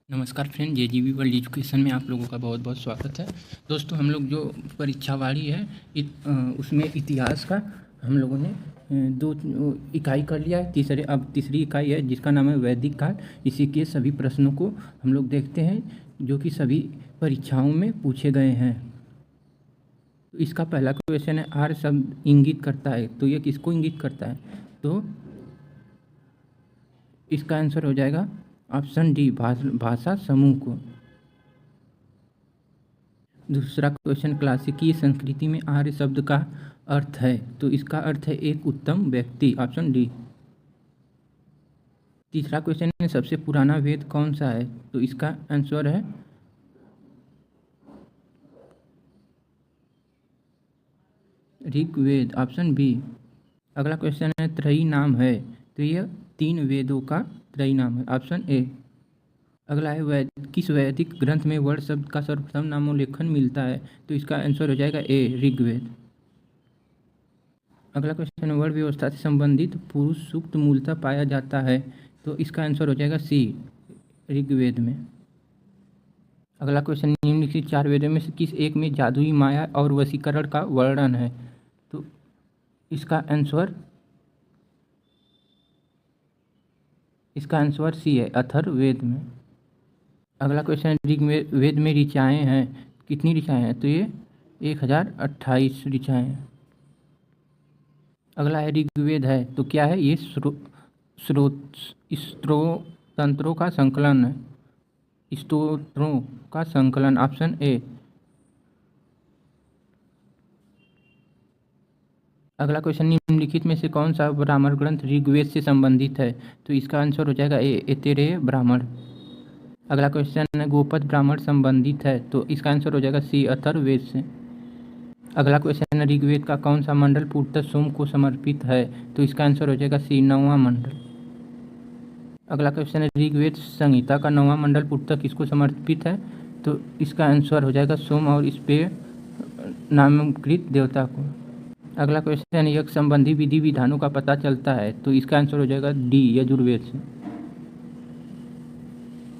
नमस्कार friend, JGB world education में आप लोगों का बहुत बहुत स्वागत है। दोस्तों, हम लोग जो परीक्षावाड़ी है उसमें इतिहास का हम लोगों ने दो इकाई कर लिया है। अब तीसरी इकाई है जिसका नाम है वैदिक काल। इसी के सभी प्रश्नों को हम लोग देखते हैं जो कि सभी परीक्षाओं में पूछे गए हैं। तो इसका पहला क्वेश्चन है, आर्य शब्द इंगित करता है। तो ये किसको इंगित करता है? तो इसका आंसर हो जाएगा ऑप्शन डी, भाषा समूह को। दूसरा क्वेश्चन, क्लासिकीय संस्कृति में आर्य शब्द का अर्थ है। तो इसका अर्थ है एक उत्तम व्यक्ति, ऑप्शन डी। तीसरा क्वेश्चन है, सबसे पुराना वेद कौन सा है? तो इसका आंसर है ऋग्वेद, ऑप्शन बी। अगला क्वेश्चन है, त्रयी नाम है। तो यह 3 वेदों का त्रयी नाम है, ऑप्शन ए। अगला है, किस वैदिक ग्रंथ में वर्ण शब्द का सर्वप्रथम नामोल्लेखन मिलता है? तो इसका आंसर हो जाएगा ए, ऋग्वेद। अगला क्वेश्चन, वर्ण व्यवस्था से संबंधित पुरुष सूक्त मूलतः पाया जाता है। तो इसका आंसर हो जाएगा सी, ऋग्वेद में। अगला क्वेश्चन, निम्नलिखित 4 वेदों में से किस एक में जादुई माया और वशीकरण का वर्णन है? तो इसका आंसर सी है, अथर्ववेद में। अगला क्वेश्चन, ऋग्वेद में ऋचाएँ हैं। कितनी ऋचाएँ हैं? तो ये 1028 ऋचाएँ हैं। अगला है, ऋग्वेद है तो क्या है? ये स्तोत्रों का संकलन है, स्तोत्रों का संकलन, ऑप्शन ए। अगला क्वेश्चन, निम्नलिखित में से कौन सा ब्राह्मण ग्रंथ ऋग्वेद से संबंधित है? तो इसका आंसर हो जाएगा ए, ऐतरेय ब्राह्मण। अगला क्वेश्चन है, गोपद ब्राह्मण संबंधित है। तो इसका आंसर हो जाएगा सी, अथर्ववेद से। अगला क्वेश्चन है, ऋग्वेद का कौन सा मंडल पूर्णतः सोम को समर्पित है? तो इसका आंसर हो जाएगा सी, 9वां मंडल। अगला क्वेश्चन है, ऋग्वेद संहिता का 9वां मंडल पूर्णतः किसको समर्पित है? तो इसका आंसर हो जाएगा सोम और इस पे नामांकित देवता को। अगला क्वेश्चन, यज्ञ संबंधी विधि विधानों का पता चलता है। तो इसका आंसर हो जाएगा डी, यजुर्वेद से।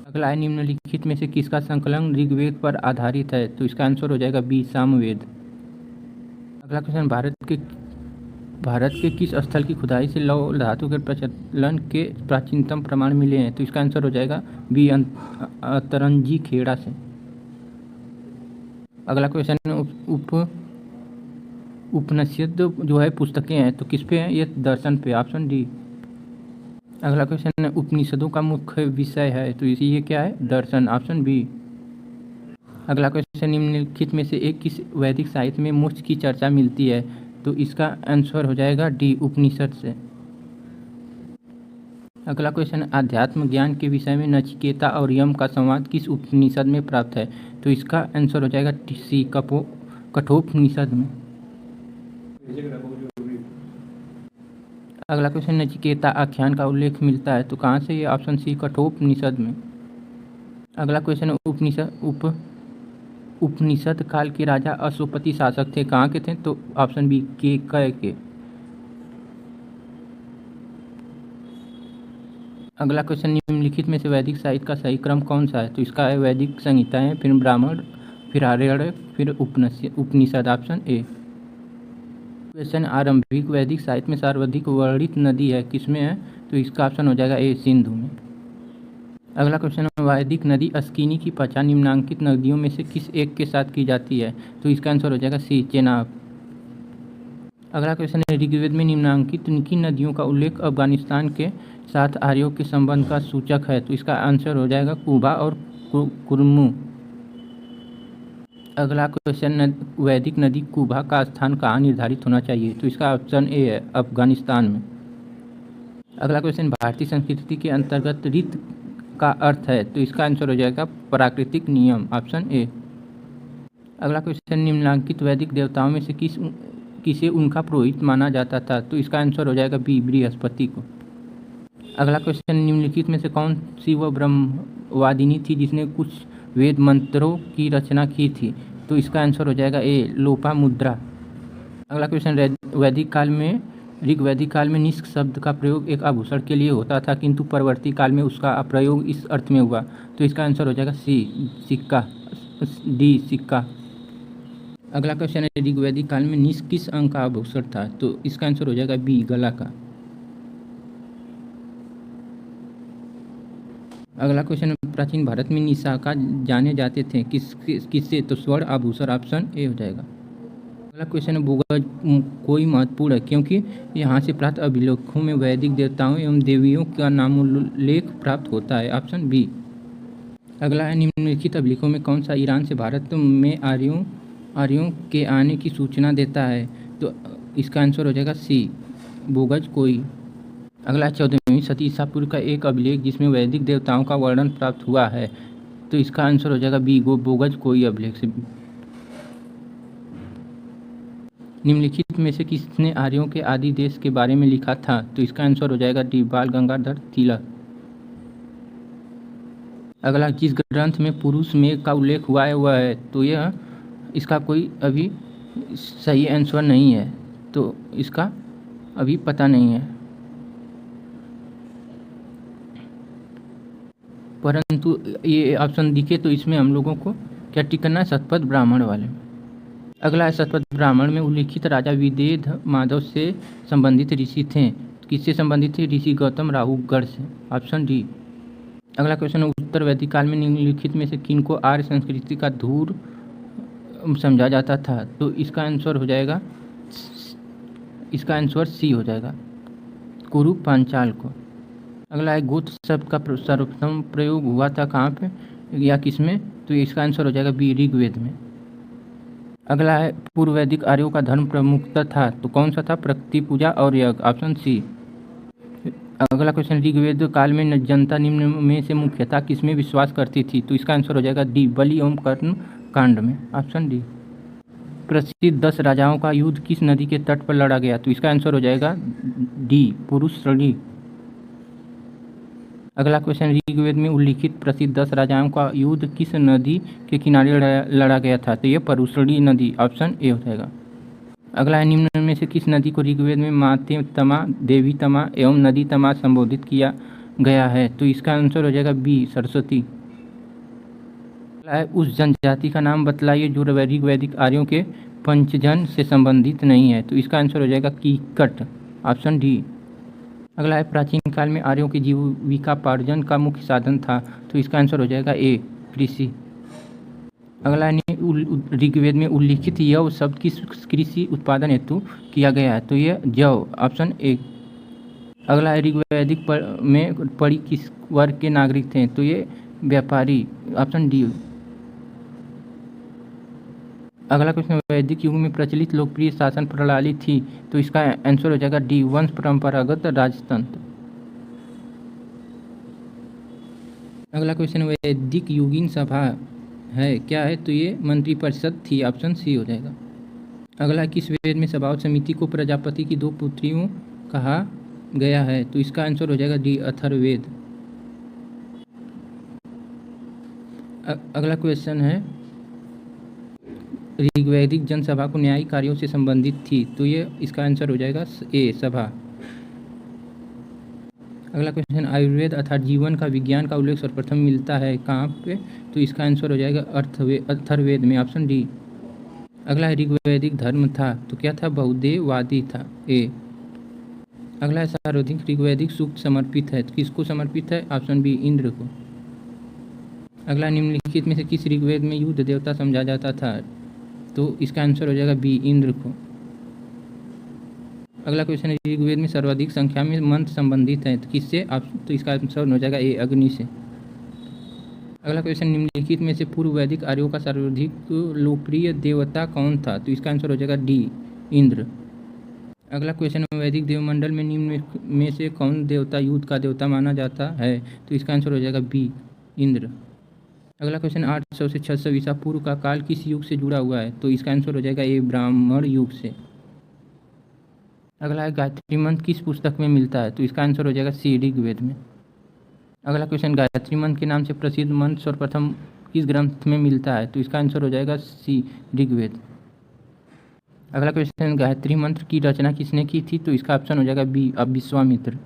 अगला है, निम्नलिखित में से किसका संकलन ऋग्वेद पर आधारित है? तो इसका आंसर हो जाएगा बी, सामवेद। अगला क्वेश्चन, भारत के किस स्थल की खुदाई से लौह धातु के प्रचलन के प्राचीनतम प्रमाण मिले हैं? तो इसका आंसर हो जाएगा बी, अतरंजी खेड़ा से। अगला क्वेश्चन, उपनिषद जो है पुस्तकें हैं तो किस पे हैं? ये दर्शन पे, ऑप्शन डी। अगला क्वेश्चन है, उपनिषदों का मुख्य विषय है। तो ये क्या है? दर्शन, ऑप्शन बी। अगला क्वेश्चन, निम्नलिखित में से एक किस वैदिक साहित्य में मोक्ष की चर्चा मिलती है? तो इसका आंसर हो जाएगा डी, उपनिषद से। अगला क्वेश्चन, आध्यात्म ज्ञान के विषय में नचिकेता और यम का संवाद किस उपनिषद में प्राप्त है? तो इसका आंसर हो जाएगा सी, कठोपनिषद में। अगला क्वेश्चन, नचिकेता आख्यान का उल्लेख मिलता है तो कहाँ से? ये ऑप्शन सी, कठोपनिषद में। अगला क्वेश्चन, उपनिषद काल के राजा अश्वपति शासक थे, कहाँ के थे? तो ऑप्शन बी, केकय के। अगला क्वेश्चन, निम्नलिखित में से वैदिक साहित्य का सही क्रम कौन सा है? तो इसका है वैदिक संहिताएं, फिर ब्राह्मण, फिर आर्यवर्त, फिर उपनिषद, ऑप्शन ए। क्वेश्चन, आरंभिक वैदिक साहित्य में सर्वाधिक वर्णित नदी है, किसमें है? तो इसका ऑप्शन हो जाएगा ए, सिंधु में। अगला क्वेश्चन, वैदिक नदी अस्किनी की पहचान निम्नांकित नदियों में से किस एक के साथ की जाती है? तो इसका आंसर हो जाएगा सी, चेनाब। अगला क्वेश्चन है, ऋग्वेद में निम्नांकित किन नदियों का उल्लेख अफगानिस्तान के साथ आर्यों के संबंध का सूचक है? तो इसका आंसर हो जाएगा कुबा और कुर्मू। अगला क्वेश्चन, वैदिक नदी कुबा का स्थान कहाँ निर्धारित होना चाहिए? तो इसका ऑप्शन ए है, अफगानिस्तान में। अगला क्वेश्चन, भारतीय संस्कृति के अंतर्गत रीत का अर्थ है? तो इसका आंसर हो जाएगा प्राकृतिक नियम, ऑप्शन ए। अगला क्वेश्चन, निम्नलिखित वैदिक देवताओं में से किसे उनका पुरोहित माना जाता था? तो इसका आंसर हो जाएगा बी, बृहस्पति को। अगला क्वेश्चन, निम्नलिखित में से कौन सी वह ब्रह्मवादिनी थी जिसने कुछ वेद मंत्रों की रचना की थी? तो इसका आंसर हो जाएगा ए, लोपामुद्रा। अगला क्वेश्चन, वैदिक काल में ऋग्वैदिक काल में निष्क शब्द का प्रयोग एक आभूषण के लिए होता था, किंतु परवर्ती काल में उसका प्रयोग इस अर्थ में हुआ। तो इसका आंसर हो जाएगा सी, सिक्का, डी, सिक्का। अगला क्वेश्चन है, ऋग्वैदिक काल में निष्क किस अंग का आभूषण था? तो इसका आंसर हो जाएगा बी, गला का। अगला क्वेश्चन है, प्राचीन भारत में निशाका जाने जाते थे किससे? तो स्वर्ण आभूषण, ऑप्शन ए हो जाएगा। अगला क्वेश्चन है, भूगोल कोई महत्वपूर्ण है क्योंकि यहाँ से प्राप्त अभिलेखों में वैदिक देवताओं एवं देवियों का नामोल्लेख प्राप्त होता है, ऑप्शन बी। अगला है, निम्नलिखित अभिलेखों में कौन सा ईरान से भारत में आर्यों के आने की सूचना देता है? तो इसका आंसर हो जाएगा सी, बोगज कोई। अगला 14वीं सदी ईसा पूर्व का एक अभिलेख जिसमें वैदिक देवताओं का वर्णन प्राप्त हुआ है। तो इसका आंसर हो जाएगा बी, बोगज कोई अभिलेख से। निम्नलिखित में से किसने आर्यों के आदि देश के बारे में लिखा था? तो इसका आंसर हो जाएगा डी, बाल गंगाधर तिलक। अगला, जिस ग्रंथ में पुरुष मेघ का उल्लेख हुआ है वह है? तो यह इसका कोई अभी सही आंसर नहीं है, तो इसका अभी पता नहीं है, परंतु ये ऑप्शन दिखे तो इसमें हम लोगों को क्या टिक करना है? शतपथ ब्राह्मण वाले। अगला है, शतपथ ब्राह्मण में उल्लिखित राजा विदेह माधव से संबंधित ऋषि थे? किससे संबंधित थे? ऋषि गौतम राहुगढ़ से, ऑप्शन डी। अगला क्वेश्चन है, उत्तर वैदिक काल में निम्नलिखित में से किनको आर्य संस्कृति का धूर समझा जाता था? तो इसका आंसर हो जाएगा, इसका आंसर सी हो जाएगा, कुरु पांचाल को। अगला है, गोत्र शब्द का सर्वप्रथम प्रयोग हुआ था कहाँ पे या किसमें? तो इसका आंसर हो जाएगा बी, ऋग्वेद में। अगला है, पूर्व वैदिक आर्यों का धर्म प्रमुखता था, तो कौन सा था? प्रकृति पूजा और यज्ञ, ऑप्शन सी। अगला क्वेश्चन, ऋग्वेद काल में जनता निम्न में से मुख्यतः किसमें विश्वास करती थी? तो इसका आंसर हो जाएगा डी, बलि एवं कर्म कांड में, ऑप्शन डी। प्रसिद्ध 10 राजाओं का युद्ध किस नदी के तट पर लड़ा गया? तो इसका आंसर हो जाएगा डी, पुरुषरली। अगला क्वेश्चन, ऋग्वेद में उल्लिखित प्रसिद्ध 10 राजाओं का युद्ध किस नदी के किनारे लड़ा गया था? तो यह परुशली नदी, ऑप्शन ए हो जाएगा। अगला है, निम्न में से किस नदी को ऋग्वेद में माते तमा, देवी तमा एवं नदी तमा संबोधित किया गया है? तो इसका आंसर हो जाएगा बी, सरस्वती। अगला है, उस जनजाति का नाम बतलाइए जो ऋग्वैदिक आर्यों के पंचजन से संबंधित नहीं है? तो इसका आंसर हो जाएगा कीकट, ऑप्शन डी। अगला है, प्राचीन काल में आर्यों की जीविकापार्जन का मुख्य साधन था? तो इसका आंसर हो जाएगा ए, कृषि। अगला है, ऋग्वेद में उल्लिखित यव शब्द किस कृषि उत्पादन हेतु किया गया है? तो यह जव, ऑप्शन ए। अगला है, ऋग्वैदिक में पढ़ी किस वर्ग के नागरिक थे? तो ये व्यापारी, ऑप्शन डी। अगला क्वेश्चन, वैदिक युग में प्रचलित लोकप्रिय शासन प्रणाली थी? तो इसका आंसर हो जाएगा डी, वंश परंपरागत राजतंत्र। अगला क्वेश्चन, वैदिक युगीन सभा है क्या है? तो ये मंत्रिपरिषद थी, ऑप्शन सी हो जाएगा। अगला, किस वेद में सभाओ समिति को प्रजापति की 2 पुत्रियों कहा गया है? तो इसका आंसर हो जाएगा डी, अथर्ववेद। अगला क्वेश्चन है, ऋग्वैदिक जनसभा को न्यायिक कार्यों से संबंधित थी? तो ये इसका आंसर हो जाएगा ए, सभा। अगला क्वेश्चन, आयुर्वेद अर्थात जीवन का विज्ञान का उल्लेख सर्वप्रथम मिलता है कहाँ पे? तो इसका आंसर हो जाएगा अथर्ववेद में, ऑप्शन डी। अगला है, ऋग्वैदिक धर्म था तो क्या था? बहुदेववादी था, ए। अगला है, सर्वाधिक ऋग्वैदिक सूक्त समर्पित है, तो किसको समर्पित है? ऑप्शन बी, इंद्र को। अगला, निम्नलिखित में से किस ऋग्वेद में युद्ध देवता समझा जाता था? तो इसका आंसर हो जाएगा बी, इंद्र को। अगला क्वेश्चन है, ऋग्वेद में सर्वाधिक संख्या में मंत्र संबंधित हैं, तो किससे? तो इसका आंसर हो जाएगा ए, अग्नि से। अगला क्वेश्चन, निम्नलिखित में से पूर्व वैदिक आर्यों का सर्वाधिक लोकप्रिय देवता कौन था? तो इसका आंसर हो जाएगा डी, इंद्र। अगला क्वेश्चन, वैदिक देवमंडल में निम्न में से कौन देवता युद्ध का देवता माना जाता है? तो इसका आंसर हो जाएगा बी, इंद्र। अगला क्वेश्चन, 800 से 600 ईसा पूर्व का काल किस युग से जुड़ा हुआ है? तो इसका आंसर हो जाएगा ए, ब्राह्मण युग से। अगला है, गायत्री मंत्र किस पुस्तक में मिलता है? तो इसका आंसर हो जाएगा सी, ऋग्वेद में। अगला क्वेश्चन, गायत्री मंत्र के नाम से प्रसिद्ध मंत्र सर्वप्रथम किस ग्रंथ में मिलता है? तो इसका आंसर हो जाएगा सी, ऋग्वेद। अगला क्वेश्चन, गायत्री मंत्र की रचना किसने की थी? तो इसका ऑप्शन हो जाएगा बी, अब विश्वामित्र।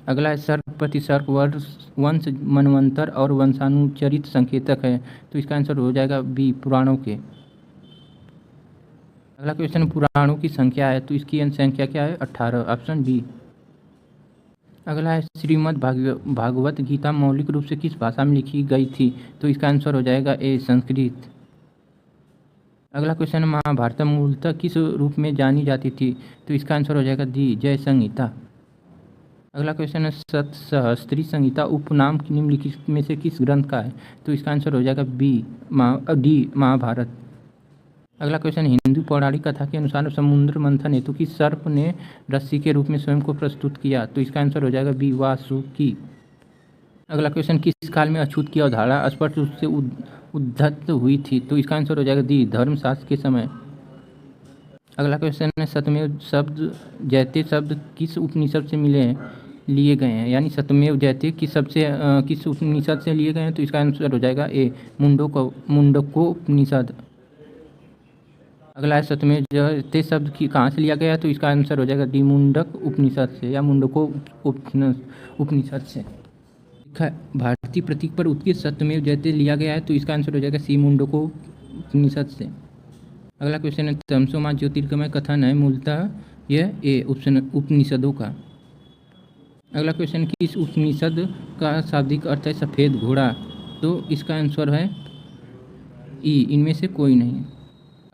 अगला है, सर्प प्रतिसर्प वंश मनवंतर और वंशानुचरित संकेतक है, तो इसका आंसर हो जाएगा बी, पुराणों के। अगला क्वेश्चन, पुराणों की संख्या है, तो इसकी संख्या क्या है? 18, ऑप्शन बी। अगला है, श्रीमद् भागवत गीता मौलिक रूप से किस भाषा में लिखी गई थी? तो इसका आंसर हो जाएगा ए, संस्कृत। अगला क्वेश्चन, महाभारत मूलतः किस रूप में जानी जाती थी? तो इसका आंसर हो जाएगा डी, जय संहिता। अगला क्वेश्चन है, सतसहस्त्री संहिता उपनाम निम्नलिखित में से किस ग्रंथ का है? तो इसका आंसर हो जाएगा बी, डी, महाभारत। अगला क्वेश्चन, हिंदू पौराणिक कथा के अनुसार समुद्र मंथन हेतु किस सर्प ने रस्सी के रूप में स्वयं को प्रस्तुत किया? तो इसका आंसर हो जाएगा बी, वासुकी। अगला क्वेश्चन, किस काल में अछूत की अवधारणा स्पष्ट रूप से उद्धत हुई थी? तो इसका आंसर हो जाएगा डी, धर्मशास्त्र के समय। अगला क्वेश्चन है, सत्यमेव शब्द जयते शब्द किस उपनिषद से लिए गए हैं? यानी सत्यमेव जयते किस उपनिषद से लिए गए हैं? तो इसका आंसर हो जाएगा ए, मुंडको उपनिषद। अगला है, सत्यमेव जयते शब्द कहाँ से लिया गया है? तो इसका आंसर हो जाएगा डी, मुंडक उपनिषद से या मुंडको उपनिषद से। भारतीय प्रतीक पर उत्कृष्ट सत्यमेव जयते लिया गया है, तो इसका आंसर हो जाएगा सी, मुंडको उपनिषद से। अगला क्वेश्चन है, तमसो मा ज्योतिर्गमय कथन है मूलतः यह ए उपनिषदों का। अगला क्वेश्चन, किस उपनिषद का शाब्दिक अर्थ है सफ़ेद घोड़ा? तो इसका आंसर है ई, इनमें से कोई नहीं।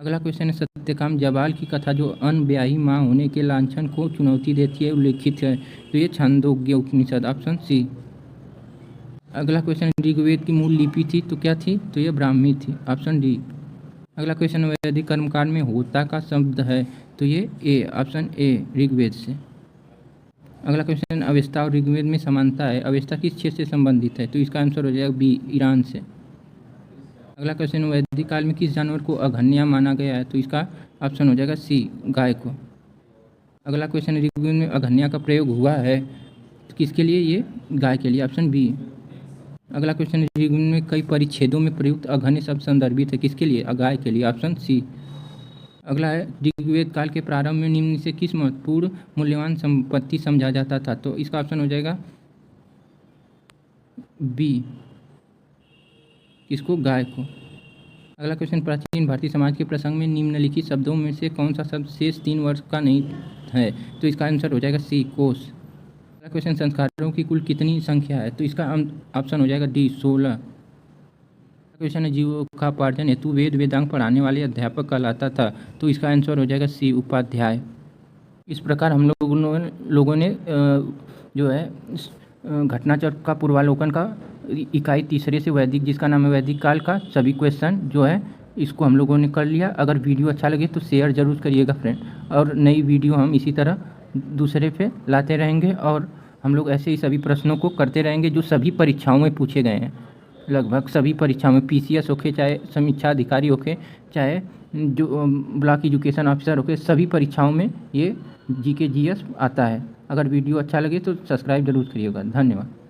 अगला क्वेश्चन है, सत्यकाम जबाल की कथा जो अनब्याही माँ होने के लांछन को चुनौती देती है उल्लेखित है? तो ये छांदोग्य उपनिषद, ऑप्शन सी। अगला क्वेश्चन, ऋग्वेद की मूल लिपि थी तो क्या थी? तो यह ब्राह्मी थी, ऑप्शन डी। अगला क्वेश्चन, वैदिक कर्मकांड में होता का शब्द है, तो ये ए, ऑप्शन ए, ऋग्वेद से। अगला क्वेश्चन, अवेस्ता और ऋग्वेद में समानता है, अवेस्ता किस क्षेत्र से संबंधित है? तो इसका आंसर हो जाएगा बी, ईरान से। अगला क्वेश्चन, वैदिक काल में किस जानवर को अघन्या माना गया है? तो इसका ऑप्शन हो जाएगा सी, गाय को। अगला क्वेश्चन, ऋग्वेद में अघन्या का प्रयोग हुआ है तो किसके लिए? ये गाय के लिए, ऑप्शन बी। अगला क्वेश्चन, ऋग्वेद में कई परिच्छेदों में प्रयुक्त अघन्य शब्द संदर्भित है, किसके लिए? गाय के लिए, ऑप्शन सी। अगला है, ऋग्वेद काल के प्रारंभ में निम्न से किस महत्वपूर्ण मूल्यवान संपत्ति समझा जाता था? तो इसका ऑप्शन हो जाएगा बी, किसको? गाय को। अगला क्वेश्चन, प्राचीन भारतीय समाज के प्रसंग में निम्नलिखित शब्दों में से कौन सा शब्द शेष 3 वर्ष का नहीं है? तो इसका आंसर हो जाएगा सी, कोष। अगला क्वेश्चन, संस्कारों की कुल कितनी संख्या है? तो इसका ऑप्शन हो जाएगा डी, 16। क्वेश्चन है, जीविकोपार्जन हेतु वेद वेदांग पढ़ाने वाले अध्यापक कहलाता था? तो इसका आंसर हो जाएगा सी, उपाध्याय। इस प्रकार हम लोगों ने जो है घटनाचक्र का पूर्वालोकन का इकाई तीसरे से वैदिक, जिसका नाम है वैदिक काल का, सभी क्वेश्चन जो है इसको हम लोगों ने कर लिया। अगर वीडियो अच्छा लगे तो शेयर जरूर करिएगा फ्रेंड, और नई वीडियो हम इसी तरह दूसरे पे लाते रहेंगे, और हम लोग ऐसे ही सभी प्रश्नों को करते रहेंगे जो सभी परीक्षाओं में पूछे गए हैं। लगभग सभी परीक्षाओं में, पीसीएस होके, चाहे समीक्षा अधिकारी होके, चाहे जो ब्लॉक एजुकेशन ऑफिसर होके, सभी परीक्षाओं में ये जीके जीएस आता है। अगर वीडियो अच्छा लगे तो सब्सक्राइब जरूर करिएगा। धन्यवाद।